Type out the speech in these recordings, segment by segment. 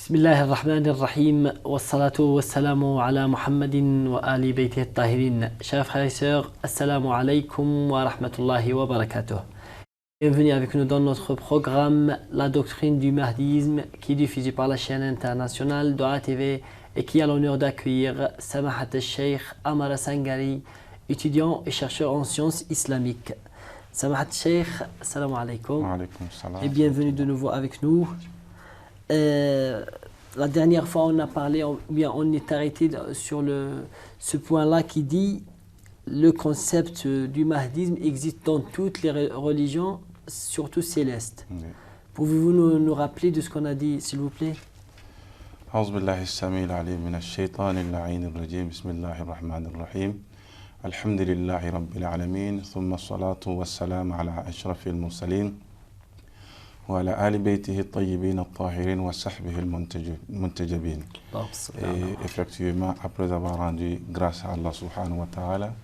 Bismillah ar-Rahman ar-Rahim, wa salatu wa salamu ala Muhammadin wa ali bayti at-tahirin. Chers frères et sœurs, assalamu alaikum wa rahmatullahi wa barakatuh. Bienvenue avec nous dans notre programme La doctrine du mahdisme qui est diffusé par la chaîne internationale Dua TV et qui a l'honneur d'accueillir Samahat al-Sheikh Amara Sangari, étudiant et chercheur en sciences islamiques. Samahat al-Sheikh, assalamu alaikum. Wa alaykum salam. Et bienvenue de nouveau avec nous. La dernière fois, on a parlé, on est arrêté sur ce point-là qui dit le concept du mahdisme existe dans toutes les religions, surtout célestes. Oui. Pouvez-vous nous rappeler de ce qu'on a dit, s'il vous plaît? أعوذ بالله السميع العليم من الشيطان اللعين الرجيم بسم الله الرحمن الرحيم الحمد لله رب العالمين ثم الصلاة والسلام على أشرف المرسلين وعلى آل بيته الطيبين الطاهرين وصحبه المنتجبين. Et effectivement, après avoir rendu grâce à Allah subhanahu wa ta'ala,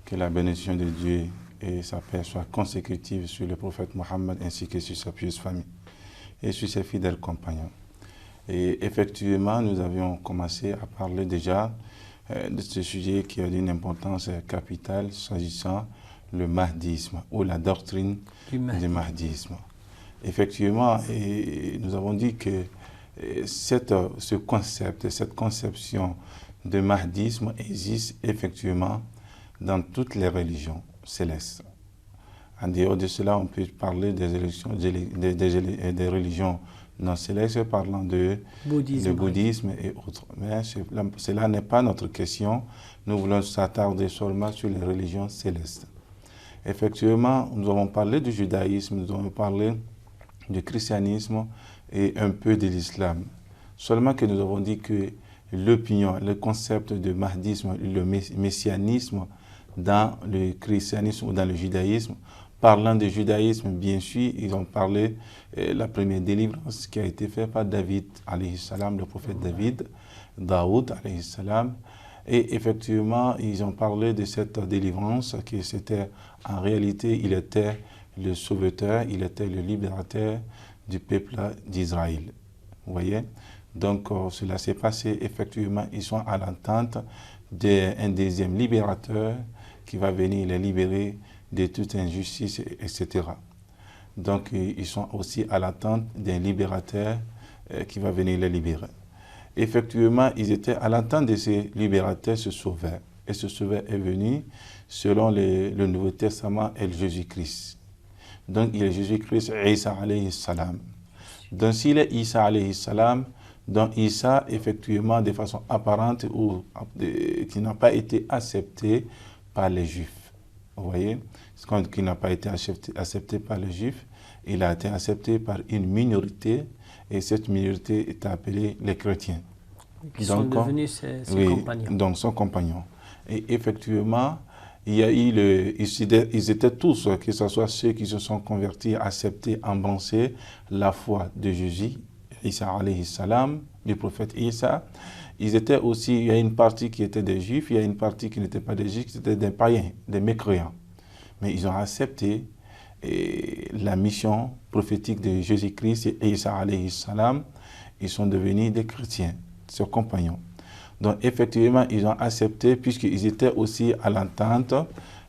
que la bénédiction de Dieu et sa paix soient consécutives sur le prophète Mohammed ainsi que sur sa pieuse famille et sur ses fidèles compagnons. Et effectivement, nous avions commencé à parler déjà de ce sujet qui a d'une importance capitale s'agissant le mahdisme ou la doctrine du mahdisme. Effectivement, et nous avons dit que ce concept, cette conception de mahdisme existe effectivement dans toutes les religions célestes. En dehors de cela, on peut parler des religions non célestes, parlant de bouddhisme et autres. Mais cela n'est pas notre question. Nous voulons s'attarder seulement sur les religions célestes. Effectivement, nous avons parlé du judaïsme, nous avons parlé du christianisme et un peu de l'islam. Seulement que nous avons dit que l'opinion, le concept de mahdisme, le messianisme dans le christianisme ou dans le judaïsme, parlant de judaïsme, bien sûr, ils ont parlé la première délivrance qui a été faite par David, alayhi salam, le prophète Daoud, alayhi salam. Et effectivement, ils ont parlé de cette délivrance, que c'était, en réalité, il était le sauveteur, il était le libérateur du peuple d'Israël. Vous voyez? Donc, cela s'est passé, effectivement, ils sont à l'attente d'un deuxième libérateur qui va venir les libérer de toute injustice, etc. Donc, ils sont aussi à l'attente d'un libérateur qui va venir les libérer. Effectivement, ils étaient à l'attente de ce libérateur, ce sauveur. Et ce sauveur est venu selon le Nouveau Testament et Jésus-Christ. Donc, il est Jésus-Christ, Isa alayhi salam. Donc, s'il est Isa alayhi salam, donc Isa, effectivement, de façon apparente ou qui n'a pas été accepté par les Juifs. Vous voyez? Qui n'a pas été accepté par les Juifs, il a été accepté par une minorité, et cette minorité est appelée les chrétiens. Qui sont devenus ses compagnons. Donc, son compagnon. Et effectivement, il y a eu ils étaient tous, que ce soit ceux qui se sont convertis, acceptés, embrassés la foi de Jésus, Isa alayhi salam, du prophète Isa. Ils étaient aussi, il y a une partie qui était des Juifs, il y a une partie qui n'était pas des Juifs, qui étaient des païens, des mécréants. Mais ils ont accepté la mission prophétique de Jésus-Christ et Isa alayhi salam. Ils sont devenus des chrétiens, ses compagnons. Donc, effectivement, ils ont accepté, puisqu'ils étaient aussi à l'attente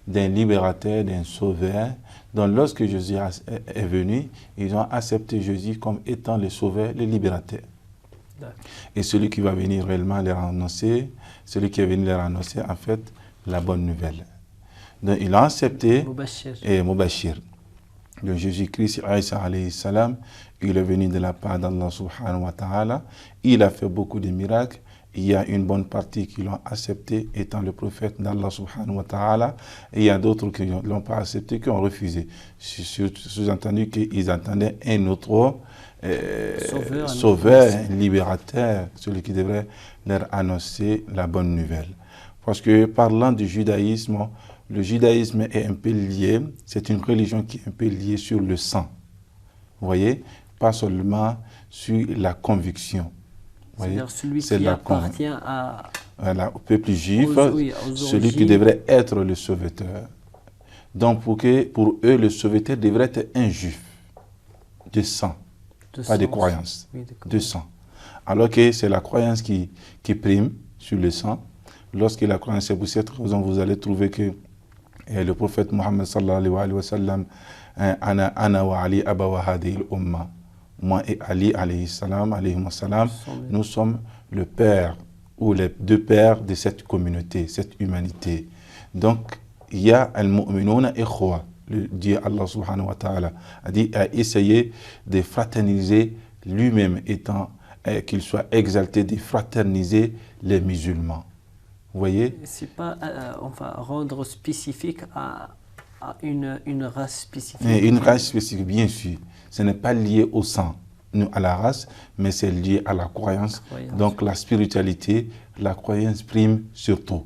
d'un libérateur, d'un sauveur. Donc, lorsque Jésus est venu, ils ont accepté Jésus comme étant le sauveur, le libérateur. Et celui qui va venir réellement leur annoncer, celui qui est venu leur annoncer, en fait, la bonne nouvelle. Donc, ils l'ont accepté, et Mubashir. Le Jésus-Christ, Isa alayhi salam, il est venu de la part d'Allah subhanahu wa ta'ala. Il a fait beaucoup de miracles. Il y a une bonne partie qui l'ont accepté étant le prophète d'Allah subhanahu wa ta'ala. Et il y a d'autres qui ne l'ont pas accepté, qui ont refusé. Sous-entendu qu'ils attendaient un autre sauveur, libérateur, celui qui devrait leur annoncer la bonne nouvelle. Parce que parlant du judaïsme, le judaïsme est un peu lié, c'est une religion qui est un peu liée sur le sang. Vous voyez? Pas seulement sur la conviction. C'est-à-dire celui qui appartient au peuple juif, celui qui devrait être le sauveteur. Donc pour eux, le sauveteur devrait être un juif de sang, pas de croyance, de sang. Alors que c'est la croyance qui prime sur le sang. Lorsque la croyance, c'est pour cette raison, vous allez trouver que le prophète Mohammed sallallahu alayhi wa sallam, ana wa Ali abawa hadhihi al-umma. Moi et Ali alayhi salam, nous sommes le père ou les deux pères de cette communauté, cette humanité. Donc, il y a al-mu'minuna ikhwa. Le Dieu Allah subhanahu wa ta'ala a essayé de fraterniser lui-même, étant qu'il soit exalté, de fraterniser les musulmans. Vous voyez? C'est pas rendre spécifique à une race spécifique. Une race spécifique, bien sûr. Ce n'est pas lié au sang, à la race, mais c'est lié à la croyance. Donc la spiritualité, la croyance prime surtout.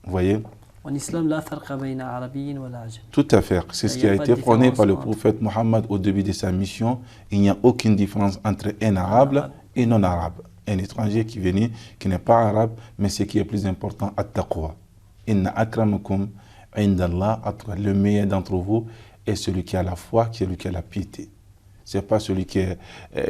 Vous voyez? En islam, la farqa bayna arabiyyin wa ajam. Tout à fait. C'est ce qui a été prôné par le prophète Mohammed au début de sa mission. Il n'y a aucune différence entre un arabe et non arabe. Un étranger qui vient, qui n'est pas arabe, mais ce qui est plus important, at-taqwa. Inna akramakum indallah, le meilleur d'entre vous est celui qui a la foi, qui est celui qui a la piété. Ce n'est pas celui qui est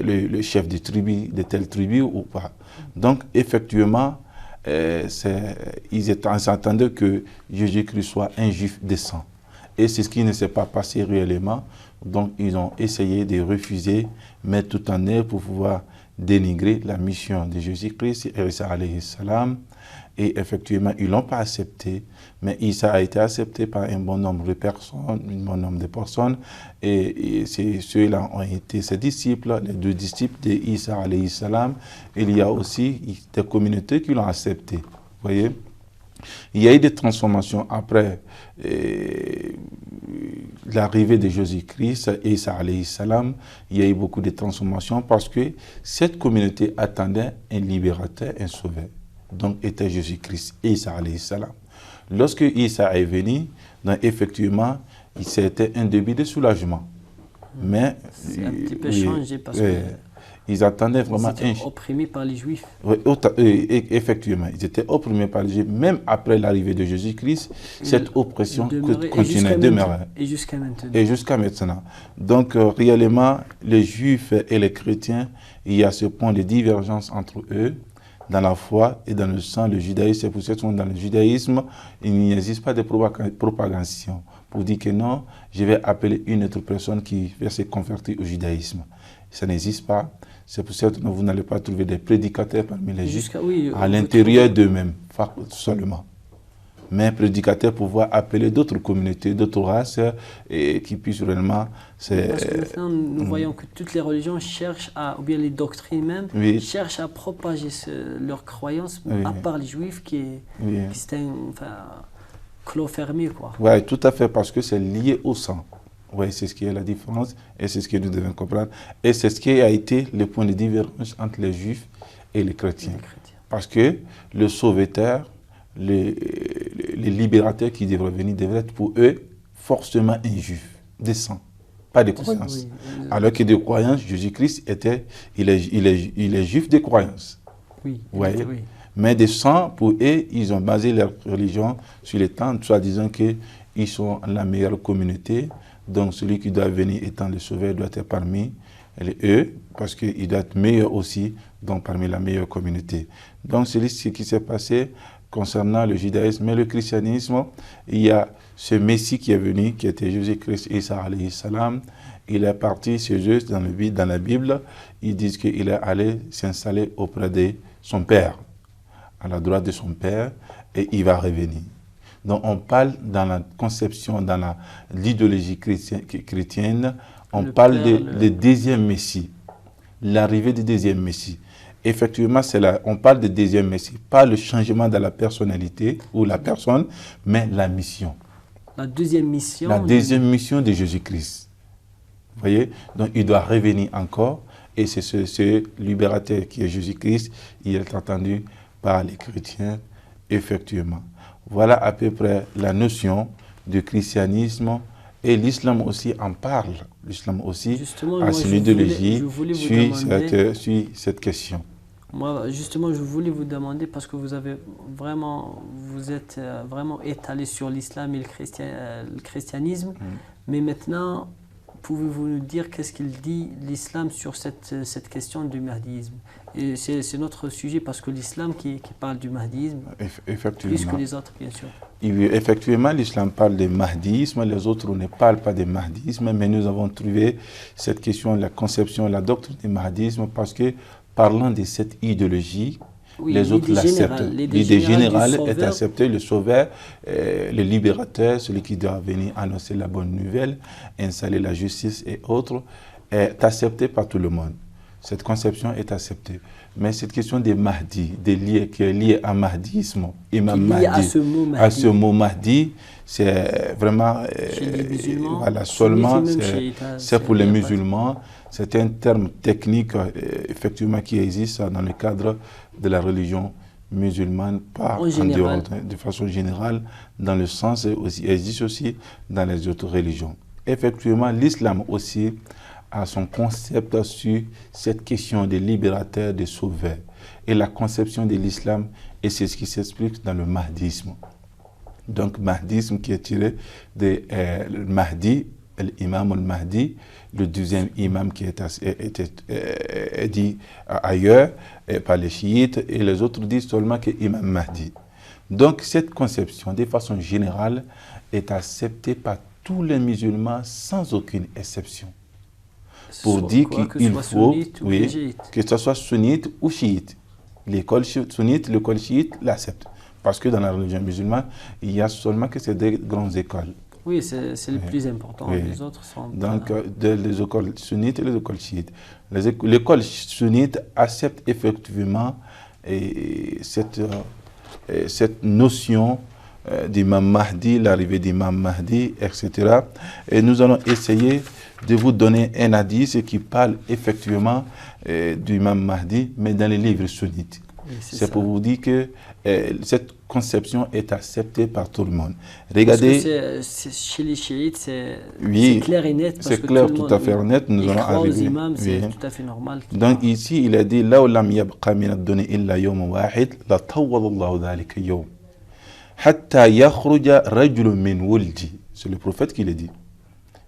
le chef de tribu, de telle tribu ou pas. Donc, effectivement, ils s'attendaient que Jésus-Christ soit un juif décent. Et c'est ce qui ne s'est pas passé réellement. Donc, ils ont essayé de refuser, mettre tout en œuvre pour pouvoir dénigrer la mission de Jésus-Christ, Isa alayhi salam. Et effectivement, ils ne l'ont pas accepté, mais Isa a été accepté par un bon nombre de personnes, et ceux-là ont été ses disciples, les deux disciples d'Isa alayhi salam. Il y a aussi des communautés qui l'ont accepté. Vous voyez? Il y a eu des transformations après l'arrivée de Jésus-Christ, Isa alayhi salam. Il y a eu beaucoup de transformations parce que cette communauté attendait un libérateur, un sauveur. Donc était Jésus-Christ, Isa alayhi salam. Lorsque Isa est venu, donc effectivement, c'était un début de soulagement. Mais c'est un petit peu changé parce que ils attendaient vraiment ils étaient opprimés par les Juifs. Oui, effectivement, ils étaient opprimés par les Juifs. Même après l'arrivée de Jésus-Christ, cette oppression continuait de demeurer. Et jusqu'à maintenant. Et jusqu'à maintenant. Donc, réellement, les Juifs et les chrétiens, il y a ce point de divergence entre eux, dans la foi et dans le sang, le judaïsme. C'est pour ça que dans le judaïsme, il n'existe pas de propagation pour dire que non, je vais appeler une autre personne qui va se convertir au judaïsme. Ça n'existe pas. C'est pour ça que vous n'allez pas trouver des prédicateurs parmi les Juifs à l'intérieur d'eux-mêmes, seulement. Mais prédicateurs pour pouvoir appeler d'autres communautés, d'autres races et qui puissent réellement... Parce que maintenant, nous voyons que toutes les religions cherchent ou bien les doctrines même, cherchent à propager leurs croyances, à part les Juifs qui c'est un clos fermé, quoi. Oui, tout à fait, parce que c'est lié au sang. Oui, c'est ce qui est la différence et c'est ce que nous devons comprendre. Et c'est ce qui a été le point de divergence entre les Juifs et les chrétiens. Parce que le sauveteur, les libérateurs qui devraient venir devraient être pour eux forcément un Juif, décent, pas de croyance. Oui. Alors que de croyance, Jésus-Christ il est Juif de croyance. Oui, oui. Mais de sang, pour eux, ils ont basé leur religion sur les temps, soit disant qu'ils sont la meilleure communauté. Donc celui qui doit venir étant le sauveur doit être parmi eux, parce qu'il doit être meilleur aussi, donc parmi la meilleure communauté. Donc c'est ce qui s'est passé concernant le judaïsme. Mais le christianisme, il y a ce Messie qui est venu, qui était Jésus-Christ, Isa alayhi salam. Il est parti chez eux dans la Bible. Ils disent qu'il est allé s'installer auprès de son Père, à la droite de son Père, et il va revenir. Donc on parle dans la conception, dans l'idéologie chrétienne, on parle de deuxième Messie, l'arrivée du deuxième Messie. Effectivement, on parle de deuxième Messie, pas le changement de la personnalité ou la personne, mais la mission. La deuxième mission. La deuxième mission de Jésus-Christ. Vous voyez? Donc il doit revenir encore, et c'est ce libérateur qui est Jésus-Christ, il est attendu par les chrétiens, effectivement. Voilà à peu près la notion du christianisme, et l'islam aussi en parle. L'islam aussi a son idéologie sur cette question. Moi, justement, je voulais vous demander, parce que vous êtes vraiment étalé sur l'islam et le christianisme, mais maintenant, pouvez-vous nous dire qu'est-ce qu'il dit l'islam sur cette question du mahdisme? Et c'est notre sujet parce que l'islam qui parle du mahdisme, plus que les autres, bien sûr. Effectivement, l'islam parle de mahdisme, les autres ne parlent pas de mahdisme, mais nous avons trouvé cette question, la conception, la doctrine du mahdisme, parce que parlant de cette idéologie, oui, les autres l'acceptent. L'idée générale est acceptée, le sauveur, le libérateur, celui qui doit venir annoncer la bonne nouvelle, installer la justice et autres, est accepté par tout le monde. Cette conception est acceptée. Mais cette question des Mahdi, qui est liée à mahdisme, imam Mahdi, à ce mot Mahdi, c'est vraiment, voilà, seulement, c'est pour les musulmans. C'est un terme technique, effectivement, qui existe dans le cadre de la religion musulmane, pas en dehors, de façon générale, dans le sens, existe aussi dans les autres religions. Effectivement, l'islam aussi a son concept sur cette question des libérateurs, des sauveurs. Et la conception de l'islam, et c'est ce qui s'explique dans le mahdisme. Donc, mahdisme qui est tiré de Mahdi, l'imam al-Mahdi, le deuxième imam qui est dit ailleurs par les chiites, et les autres disent seulement que imam Mahdi. Donc, cette conception, de façon générale, est acceptée par tous les musulmans sans aucune exception. Pour dire qu'il faut que ce soit sunnite ou chiite. L'école sunnite, l'école chiite l'accepte. Parce que dans la religion musulmane, il y a seulement que ces deux grandes écoles. Oui, c'est le plus important. Oui. Les autres sont... Donc, les écoles sunnites et les écoles chiites. L'école sunnite accepte effectivement cette notion d'imam Mahdi, l'arrivée d'imam Mahdi, etc. Et nous allons essayer de vous donner un hadith qui parle effectivement d'imam Mahdi, mais dans les livres sunnites. Oui, c'est pour vous dire que cette conception est acceptée par tout le monde. Regardez. Parce que chez les chiites, c'est clair et net. C'est clair, tout à fait net. Nous allons arriver. Imams, c'est tout à fait normal. Donc ici, il a dit "Law lam yabqa min ad-dunya illa yawm wahid, la tawwada Allahu dhalika yawm, hatta yakhruja rajulun min wuldi." C'est le prophète qui le dit.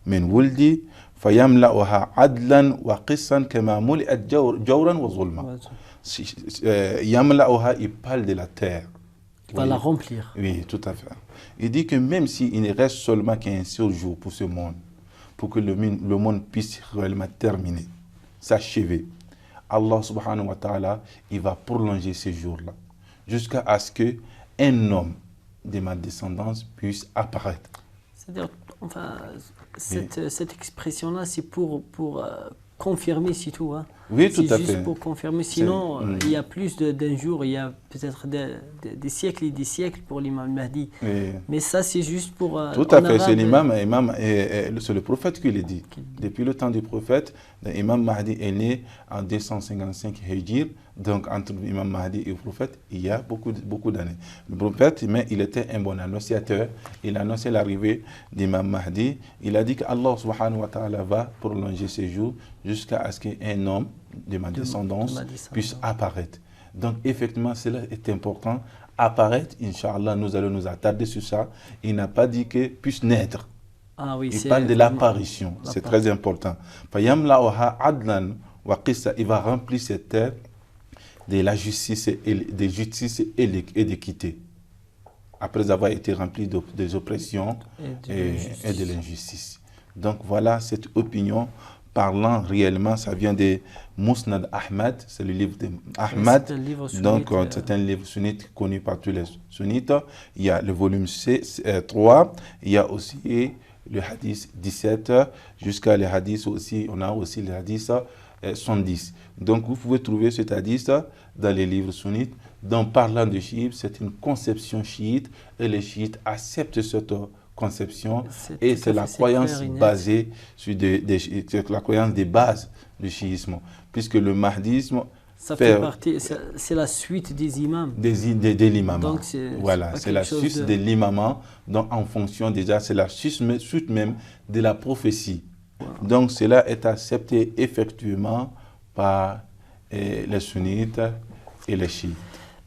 Min wuldi fayamla'uha adlan wa qissan kama muli'at jawran wa zulma. Yamla'uha, il parle de la terre. Il va la remplir. Oui, tout à fait. Il dit que même s'il ne reste seulement qu'un seul jour pour ce monde, pour que le monde puisse réellement terminer, s'achever, Allah subhanahu wa ta'ala, il va prolonger ces jours-là, jusqu'à ce qu'un homme de ma descendance puisse apparaître. C'est-à-dire, enfin, cette expression-là, c'est pour confirmer, c'est tout. Hein. Oui, tout à fait. C'est juste pour confirmer. Sinon, il y a plus d'un jour, il y a peut-être des siècles et des siècles pour l'imam Mahdi. Oui. Mais ça, c'est juste pour... Tout à fait, c'est l'imam, c'est le prophète qui le dit. Depuis le temps du prophète, l'imam Mahdi est né en 255 Hijr. Donc, entre l'imam Mahdi et le prophète, il y a beaucoup d'années. Le prophète, mais il était un bon annonciateur. Il a annoncé l'arrivée d'imam Mahdi. Il a dit qu'Allah subhanahu wa ta'ala va prolonger ses jours jusqu'à ce qu'un homme de ma descendance puisse apparaître. Donc, effectivement, cela est important. Apparaître, Inch'Allah, nous allons nous attarder sur ça. Il n'a pas dit que puisse naître. Ah oui, il parle de l'apparition. C'est très important. Il va remplir cette terre de la justice et d'équité. Après avoir été rempli des oppressions et de l'injustice. Donc, voilà cette opinion. Parlant réellement, ça vient de Musnad Ahmad, c'est le livre d'Ahmad. Donc, c'est un livre sunnite connu par tous les sunnites. Il y a le volume 3, il y a aussi le hadith 17, jusqu'à le hadith aussi, on a aussi le hadith 110. Donc, vous pouvez trouver cet hadith dans les livres sunnites. Donc, parlant de chiites, c'est une conception chiite et les chiites acceptent cette conception et c'est la croyance basée sur la croyance des bases du chiisme, puisque le mahdisme ça fait partie, c'est la suite des imams. De l'imam. Voilà, c'est la suite de l'imam. Donc en fonction déjà, c'est la suite même de la prophétie. Wow. Donc cela est accepté effectivement par les sunnites et les chiites.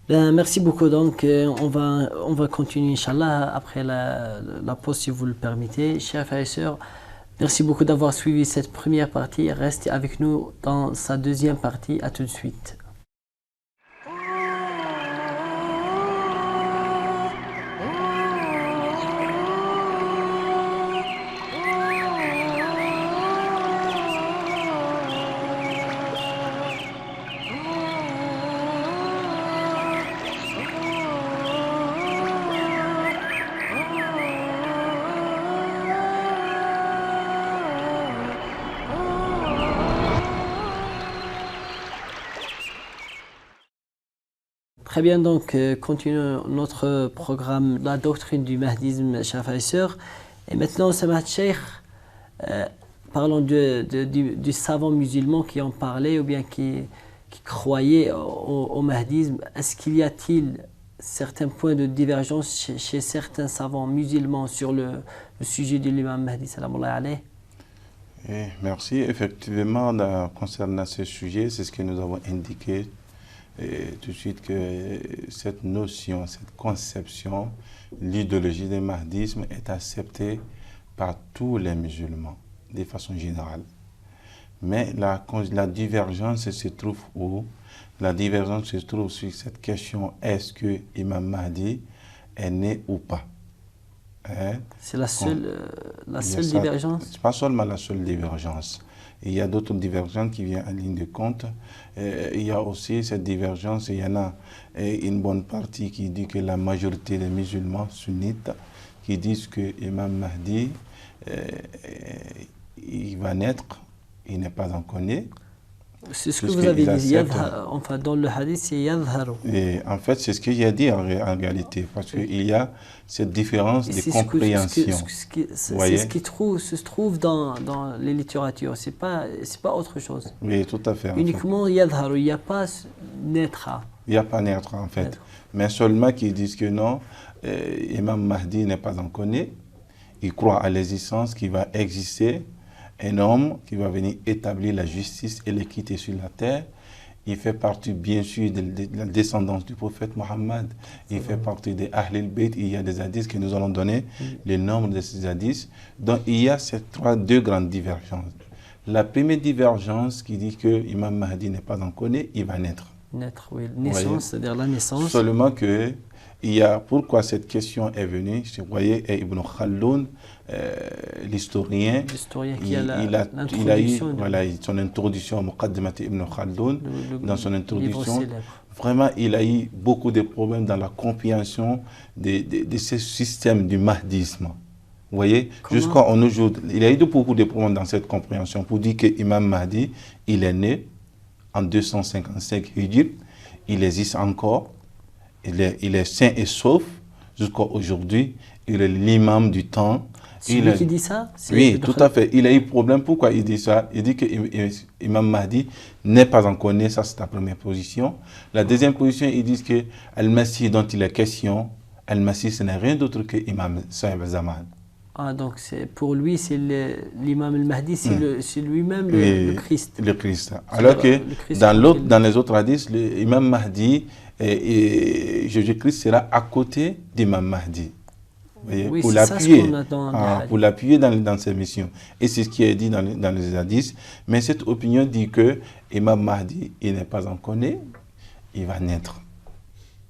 Ben, merci beaucoup. Donc, on va continuer, Inch'Allah, après la pause, si vous le permettez. Chers frères et sœurs, Merci beaucoup d'avoir suivi cette première partie. Restez avec nous dans sa deuxième partie. À tout de suite. Très bien, donc continuons notre programme, la doctrine du mahdisme, chers frères et sœurs. Et maintenant, Samahat Cheikh, parlons du savant musulman qui en parlait ou bien qui croyait au mahdisme. Est-ce qu'il y a-t-il certains points de divergence chez certains savants musulmans sur le sujet de l'imam Mahdi, salamullahi alayhi? Merci. Effectivement, concernant ce sujet, c'est ce que nous avons indiqué tout de suite, que cette notion, cette conception, l'idéologie du mahdisme est acceptée par tous les musulmans, de façon générale. Mais la divergence se trouve où? La divergence se trouve sur cette question, est-ce que Imam Mahdi est né ou pas? Hein? C'est la seule divergence? Pas seulement la seule divergence. Il y a d'autres divergences qui viennent en ligne de compte. Il y a aussi cette divergence, il y en a une bonne partie qui dit que la majorité des musulmans sunnites qui disent que Imam Mahdi, il va naître, il n'est pas encore né. C'est ce que vous avez dit, enfin dans le hadith, c'est yadharu. Et en fait, c'est ce que j'ai dit en réalité, parce qu'il y a cette différence de compréhension. C'est ce qui se trouve dans les littératures, c'est pas autre chose. Oui, tout à fait. Uniquement yadharu, il n'y a pas naîtra. Il n'y a pas naîtra en fait, mais seulement qu'ils disent que non, Imam Mahdi n'est pas encore né, il croit à l'existence qui va exister, un homme qui va venir établir la justice et l'équité sur la terre. Il fait partie, bien sûr, de la descendance du prophète Mohammed. Il fait partie des Ahl al-Bayt. Il y a des hadiths que nous allons donner, le nombre de ces hadiths. Donc, il y a ces deux grandes divergences. La première divergence qui dit que Imam Mahdi n'est pas encore né, il va naître. Naître, oui. Naissance, c'est-à-dire la naissance. Seulement que, pourquoi cette question est venue, vous voyez, Ibn Khaldoun, l'historien, il a eu son introduction, Muqaddimat Ibn Khaldoun, dans son introduction, vraiment il a eu beaucoup de problèmes dans la compréhension de ce système du mahdisme. Vous voyez, jusqu'à aujourd'hui, il a eu beaucoup de problèmes dans cette compréhension pour dire que Imam Mahdi, il est né en 255 Hijr, il existe encore, il est sain et sauf jusqu'à aujourd'hui, il est l'imam du temps. C'est lui qui dit ça? Oui, tout à fait. Il a eu problème. Pourquoi il dit ça? Il dit que Imam Mahdi n'est pas encore né. Ça, c'est la première position. La deuxième position, ils disent que Al-Masih dont il est question, Al-Masih, ce n'est rien d'autre que Imam Sahib al-Zaman. Ah, donc pour lui, c'est l'imam al-Mahdi, c'est lui-même le Christ. Le Christ. Alors que dans les autres hadiths, l'imam Mahdi, Jésus-Christ sera à côté d'Imam Mahdi. Oui, pour l'appuyer dans ses missions. Et c'est ce qui est dit dans les hadiths. Mais cette opinion dit que Imam Mahdi, il n'est pas encore né, il va naître.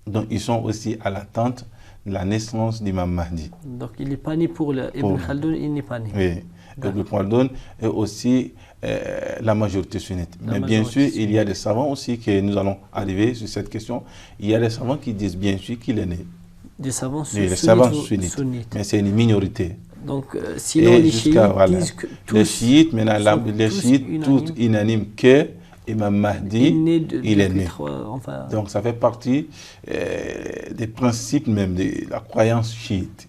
Donc ils sont aussi à l'attente de la naissance d'Imam Mahdi. Donc il n'est pas né pour Ibn Khaldoun, il n'est pas né. Oui, Ibn Khaldoun est aussi la majorité sunnite. Mais bien sûr, il y a des savants aussi, que nous allons arriver sur cette question, il y a des savants qui disent bien sûr qu'il est né. Des savants sunnites. Mais c'est une minorité. Donc, sinon, les chiites disent que tous, les chiites, maintenant, les chiites, tous unanimes que Imam Mahdi, il est né. Donc, ça fait partie des principes même de la croyance chiite.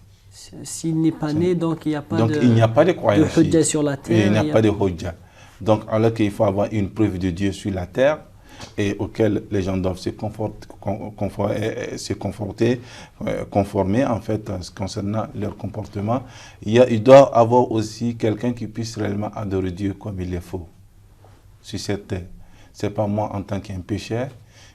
S'il n'est pas né, donc il n'y a pas il n'y a pas de croyance de hujja sur la terre. Il n'y a pas de hujja. Donc, alors qu'il faut avoir une preuve de Dieu sur la terre, et auquel les gens doivent se conformer en fait concernant leur comportement, il doit avoir aussi quelqu'un qui puisse réellement adorer Dieu comme il le faut sur cette terre. Ce n'est pas moi en tant qu'un pécheur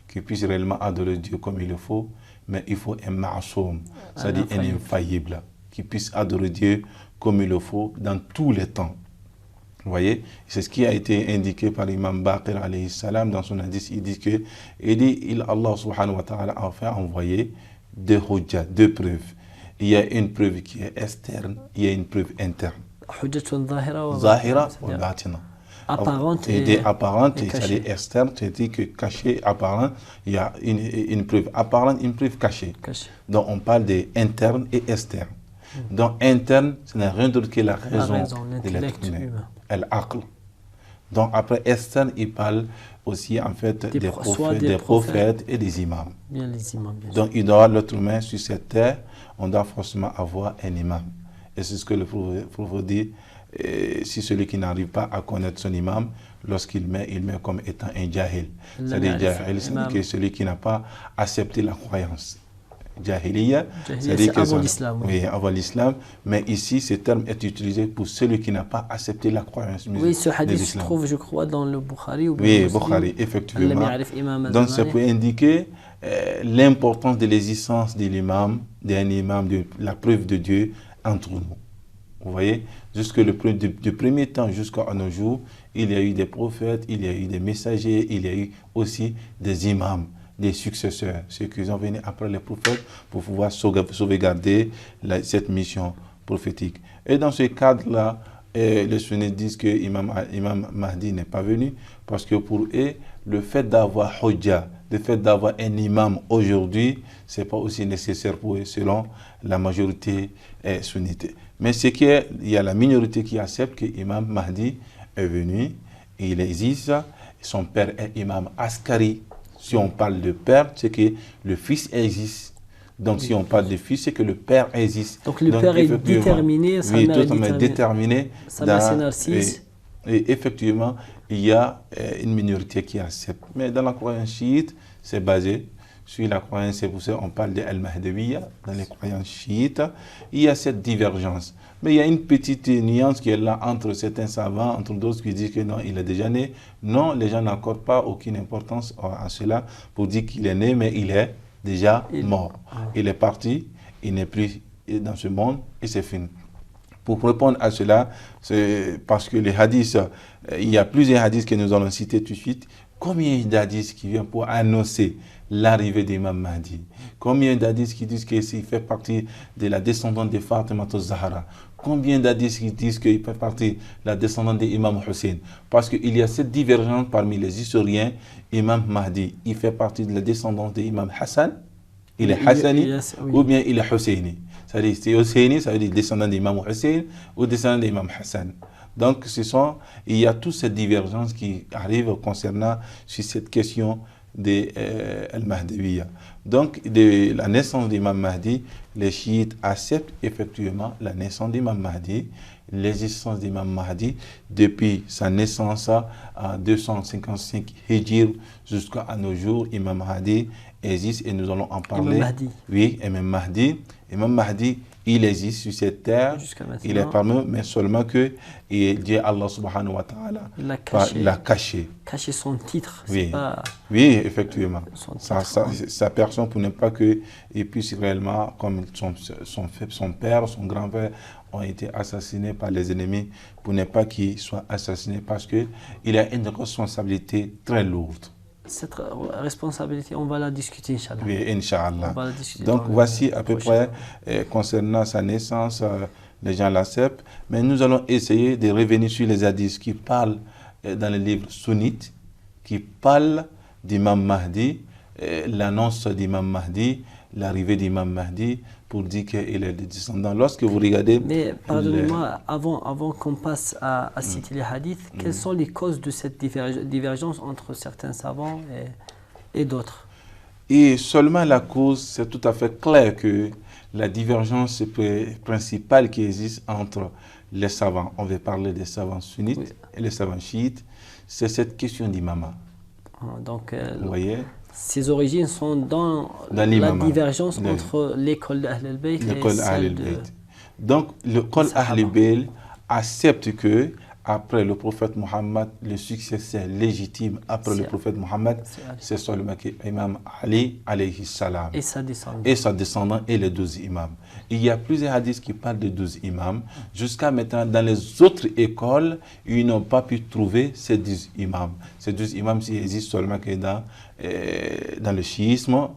qui puisse réellement adorer Dieu comme il le faut, mais il faut un ma'soum, c'est-à-dire un infaillible, qui puisse adorer Dieu comme il le faut dans tous les temps. Vous voyez, c'est ce qui a été indiqué par l'imam Baqir alayhi salam dans son hadith. Il dit que Allah subhanahu wa ta'ala a fait envoyer deux hujjah, deux preuves. Il y a une preuve qui est externe, il y a une preuve interne. Zahira wa batina. Apparente apparente, et c'est-à-dire externe, c'est-à-dire que caché, apparent, il y a une preuve apparente, une preuve cachée. Donc on parle d'interne et externe. Donc interne, ce n'est rien d'autre que la raison de l'être humain. Al-aql. Donc après externe, il parle aussi en fait des prophètes et des imams. Bien les imams, bien donc il doit l'être humain sur cette terre, on doit forcément avoir un imam. Et c'est ce que le prophète dit, si celui qui n'arrive pas à connaître son imam, lorsqu'il meurt, il meurt comme étant un jahil. C'est-à-dire jahil, c'est celui qui n'a pas accepté la croyance. Jahiliya, c'est avant l'islam. Oui, avant l'islam. Mais ici, ce terme est utilisé pour celui qui n'a pas accepté la croyance musulmane. Oui, ce hadith se trouve, je crois, dans le Bukhari. Oui, Bukhari, effectivement. Donc, ça peut indiquer l'importance de l'existence de l'imam, d'un imam, de la preuve de Dieu entre nous. Vous voyez, du premier temps jusqu'à nos jours, il y a eu des prophètes, il y a eu des messagers, il y a eu aussi des imams, des successeurs, ceux qui sont venus après les prophètes pour pouvoir sauvegarder cette mission prophétique. Et dans ce cadre-là, les sunnites disent que Imam Mahdi n'est pas venu parce que pour eux, le fait d'avoir hujja, le fait d'avoir un imam aujourd'hui, ce n'est pas aussi nécessaire pour eux selon la majorité sunnite. Mais c'est qu'il y a la minorité qui accepte que Imam Mahdi est venu, il existe, son père est Imam Askari. Si on parle de père, c'est que le fils existe. Donc, si on parle de fils, c'est que le père existe. Donc, le père est déterminé, sa mère est déterminée. Sa mère, c'est Narcisse. Et effectivement, il y a une minorité qui accepte. Mais dans la croyance chiite, c'est basé sur la croyance, c'est pour ça qu'on parle de Al-Mahdawiya. Dans les croyances chiites, il y a cette divergence. Mais il y a une petite nuance qui est là entre certains savants, entre d'autres qui disent que non, il est déjà né. Non, les gens n'accordent pas aucune importance à cela pour dire qu'il est né, mais il est déjà mort. Il est parti, il n'est plus dans ce monde et c'est fini. Pour répondre à cela, c'est parce que les hadiths, il y a plusieurs hadiths que nous allons citer tout de suite. Combien d'hadiths qui viennent pour annoncer l'arrivée d'Imam Mahdi? Combien d'hadiths qui disent qu'il fait partie de la descendante de Fatima al-Zahra? Combien d'hadiths qui disent qu'il fait partie de la descendante d'Imam Hussein? Parce qu'il y a cette divergence parmi les historiens. Imam Mahdi, il fait partie de la descendance d'Imam Hassan, il est Hassani, ou bien il est Husseini. C'est-à-dire, c'est Husseini, ça veut dire descendant d'Imam Hussein ou descendant d'Imam Hassan. Donc, il y a toute cette divergence qui arrive concernant sur cette question de Al-Mahdawiya. Donc, de la naissance d'Imam Mahdi, les chiites acceptent effectivement la naissance d'Imam Mahdi, l'existence d'Imam Mahdi depuis sa naissance en 255 Hijr jusqu'à nos jours. Imam Mahdi existe et nous allons en parler. Imam Mahdi. Oui, Imam Mahdi. Imam Mahdi, il existe sur cette terre, il est parmi nous, mais seulement que Dieu, Allah subhanahu wa ta'ala, l'a caché. Caché son titre. Oui, oui, effectivement. Sa personne pour ne pas qu'il puisse réellement, comme son père, son grand-père ont été assassinés par les ennemis, pour ne pas qu'il soit assassiné parce qu'il a une responsabilité très lourde. Cette responsabilité, on va la discuter, Inch'Allah. Oui, Inch'Allah. Donc, voici à peu près, concernant sa naissance, les gens l'acceptent. Mais nous allons essayer de revenir sur les hadiths qui parlent dans les livres sunnites, qui parlent d'Imam Mahdi, l'annonce d'Imam Mahdi, l'arrivée d'Imam Mahdi, pour dire qu'il est le descendant. Lorsque vous regardez... Mais pardonnez-moi, avant qu'on passe à citer les hadiths, quelles sont les causes de cette divergence entre certains savants et d'autres? Et seulement la cause, c'est tout à fait clair que la divergence principale qui existe entre les savants, on va parler des savants sunnites et les savants chiites, c'est cette question d'imama. Donc, vous voyez? Ses origines sont dans la divergence entre l'école d'Ahl al-Bayt et celle de... Donc, l'école Ahl al-Bayt accepte que après le prophète Mohammed, le successeur légitime après le prophète Mohammed, c'est seulement l'imam Ali alayhi salam. Et sa descendance. Et sa descendance et les 12 imams. Il y a plusieurs hadiths qui parlent de 12 imams. Jusqu'à maintenant, dans les autres écoles, ils n'ont pas pu trouver ces 12 imams. Ces 12 imams, ils existent seulement que dans le chiisme,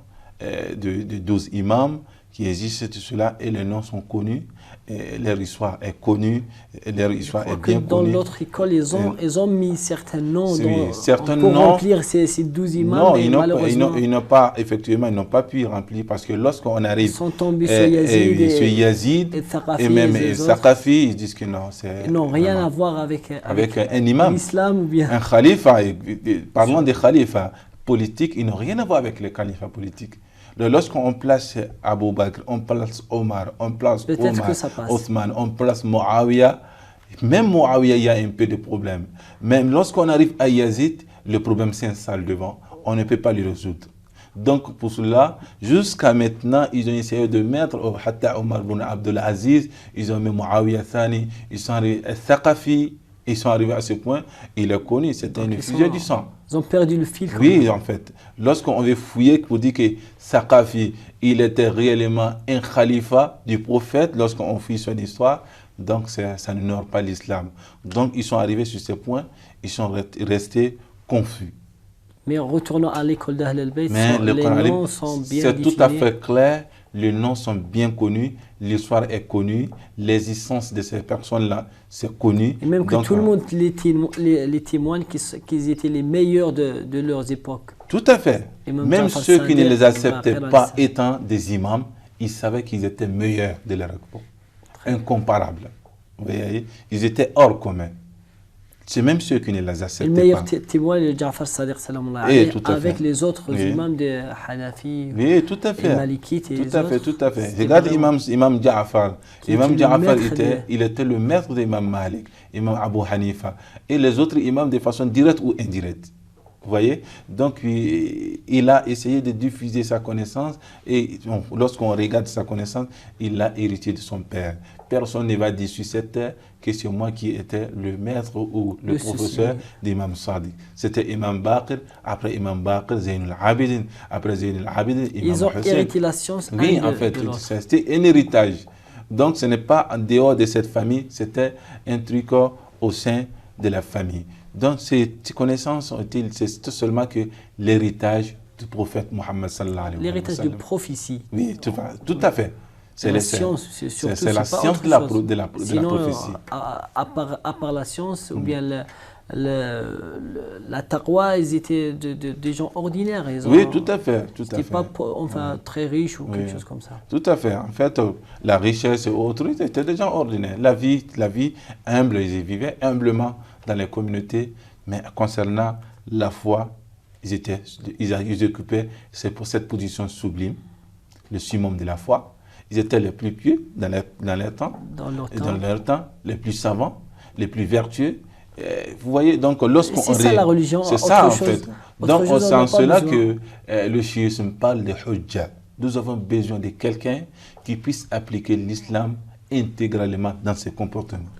de 12 imams qui existent, tout cela, et les noms sont connus. Et leur histoire est connue, leur histoire est bien dans connue. Dans l'autre école, ils ont mis certains noms certains pour noms, remplir ces 12 imams. Non, mais malheureusement, ils n'ont pas, effectivement, ils n'ont pas pu remplir parce que lorsqu'on arrive ils sont tombés sur Yazid et même Thaqafi, ils disent que non, ils n'ont rien à voir avec un imam, l'islam ou bien un khalifa. Parlons des khalifas politiques, ils n'ont rien à voir avec les khalifas politiques. Lorsqu'on place Abu Bakr, on place Omar, on place Othman, on place Muawiyah, même Muawiyah, il y a un peu de problème. Même lorsqu'on arrive à Yazid, le problème s'installe devant. On ne peut pas le résoudre. Donc pour cela, jusqu'à maintenant, ils ont essayé de mettre Hatta Omar ibn Abdul Aziz, ils ont mis Muawiyah Thani, ils sont arrivés à Thaqafi, ils sont arrivés à ce point, il est connu, c'était une fusée du sang. Ils ont perdu le fil. Oui, en fait. Lorsqu'on veut fouiller pour dire que Thaqafi, il était réellement un khalifa du prophète, lorsqu'on fouille son histoire, donc ça n'honore pas l'islam. Donc ils sont arrivés sur ce point, ils sont restés confus. Mais retournons à l'école d'Ahl al-Bayt, les noms sont bien définis. C'est tout à fait clair, les noms sont bien connus, l'histoire est connue, l'existence de ces personnes-là, c'est connu. Et même que tout le monde les témoigne qu'ils étaient les meilleurs de leurs époques. Tout à fait. Même ceux qui ne les acceptaient pas étant des imams, ils savaient qu'ils étaient meilleurs de leur époque. Incomparables. Vous voyez, ils étaient hors commun. C'est même ceux qui ne les acceptaient pas. Le meilleur témoin est Ja'far Sadiq avec les autres imams de Hanafi, et Malikites et tout à fait, tout à fait. Regarde imam Ja'far. Imam Ja'far, il était le maître d'imam Malik, imam Abu Hanifa. Et les autres imams de façon directe ou indirecte. Vous voyez? Donc, il a essayé de diffuser sa connaissance et lorsqu'on regarde sa connaissance, il l'a hérité de son père. Personne ne va dire sur cette terre que c'est moi qui étais le maître ou le professeur d'Imam Sadiq. C'était Imam Baqir, après Imam Baqir, Zainul Abidin, après Zainul Abidin, Imam Ils ont Hussein. hérité la science. Oui, en fait, c'était un héritage. Donc, ce n'est pas en dehors de cette famille, c'était un truc au sein de la famille. Donc, ces connaissances sont utiles, c'est tout seulement que l'héritage du prophète Mohammed sallallahu alayhi wa sallam. L'héritage de prophétie. Oui, tout à fait. C'est la science, c'est la science de la prophétie. À part la science, ou bien la taqwa, ils étaient des gens ordinaires. Oui, tout à fait. Ils n'étaient pas très riches ou quelque chose comme ça. Tout à fait. En fait, la richesse et autres, ils étaient des gens ordinaires. La vie humble, ils vivaient humblement dans les communautés, mais concernant la foi, ils occupaient cette position sublime, le summum de la foi. Ils étaient les plus pieux dans leur temps, les plus savants, les plus vertueux. Vous voyez, donc lorsqu'on... C'est ça la religion. C'est ça en fait. Donc c'est en cela que le chiisme parle de hujja. Nous avons besoin de quelqu'un qui puisse appliquer l'islam intégralement dans ses comportements.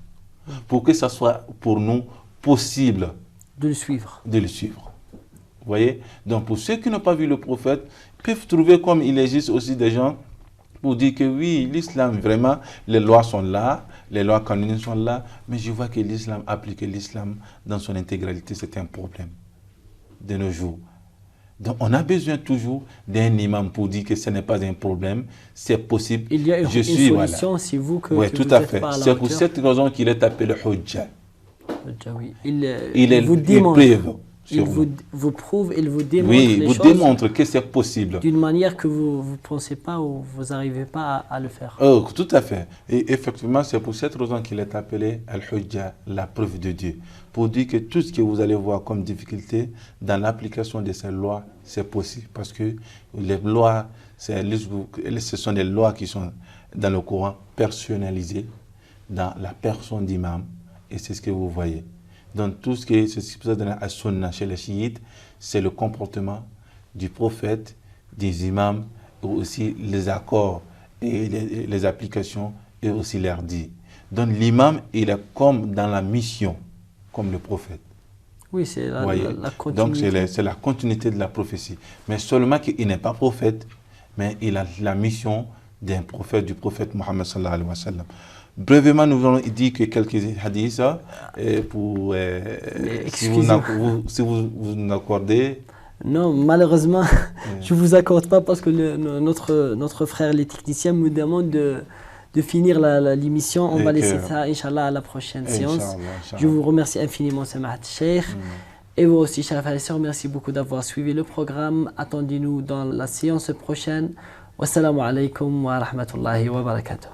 Pour que ça soit pour nous possible de le suivre. Vous voyez? Donc pour ceux qui n'ont pas vu le prophète, peuvent trouver comme il existe aussi des gens pour dire que oui, l'islam, vraiment, les lois sont là, les lois canoniques sont là, mais je vois que l'islam, appliquer l'islam dans son intégralité, c'est un problème de nos jours. Donc on a besoin toujours d'un imam pour dire que ce n'est pas un problème, c'est possible. Il y a une solution, c'est vous que oui, tout à fait. C'est pour cette raison qu'il est appelé Hujja. Il vous démontre. Il vous prouve, il vous démontre les choses. Oui, vous démontre que c'est possible. D'une manière que vous ne pensez pas ou vous n'arrivez pas à le faire. Oh, tout à fait. Et effectivement, c'est pour cette raison qu'il est appelé Al-Hujja, la preuve de Dieu. Pour dire que tout ce que vous allez voir comme difficulté dans l'application de ces lois, c'est possible. Parce que les lois, ce sont des lois qui sont dans le Coran personnalisées dans la personne d'imam. Et c'est ce que vous voyez. Donc tout ce qui est dans la sunna chez les chiites, c'est le comportement du prophète, des imams, et aussi les accords et les applications et aussi l'air dit. Donc l'imam, il est comme dans la mission. comme le prophète. Oui, c'est la continuité. Donc c'est la continuité de la prophétie. Mais seulement qu'il n'est pas prophète, mais il a la mission d'un prophète, du prophète Mohammed sallallahu alayhi wa sallam. Brièvement, nous allons dire que quelques hadiths pour si vous nous accordez. Non, malheureusement, je ne vous accorde pas parce que notre frère, les techniciens, me demandent de finir l'émission. On va laisser ça, Inch'Allah, à la prochaine séance. Je vous remercie infiniment, Samahat Cheikh. Et vous aussi, chers frères et sœurs, merci beaucoup d'avoir suivi le programme. Attendez-nous dans la séance prochaine. Wassalamu alaikum wa rahmatullahi wa barakatuh.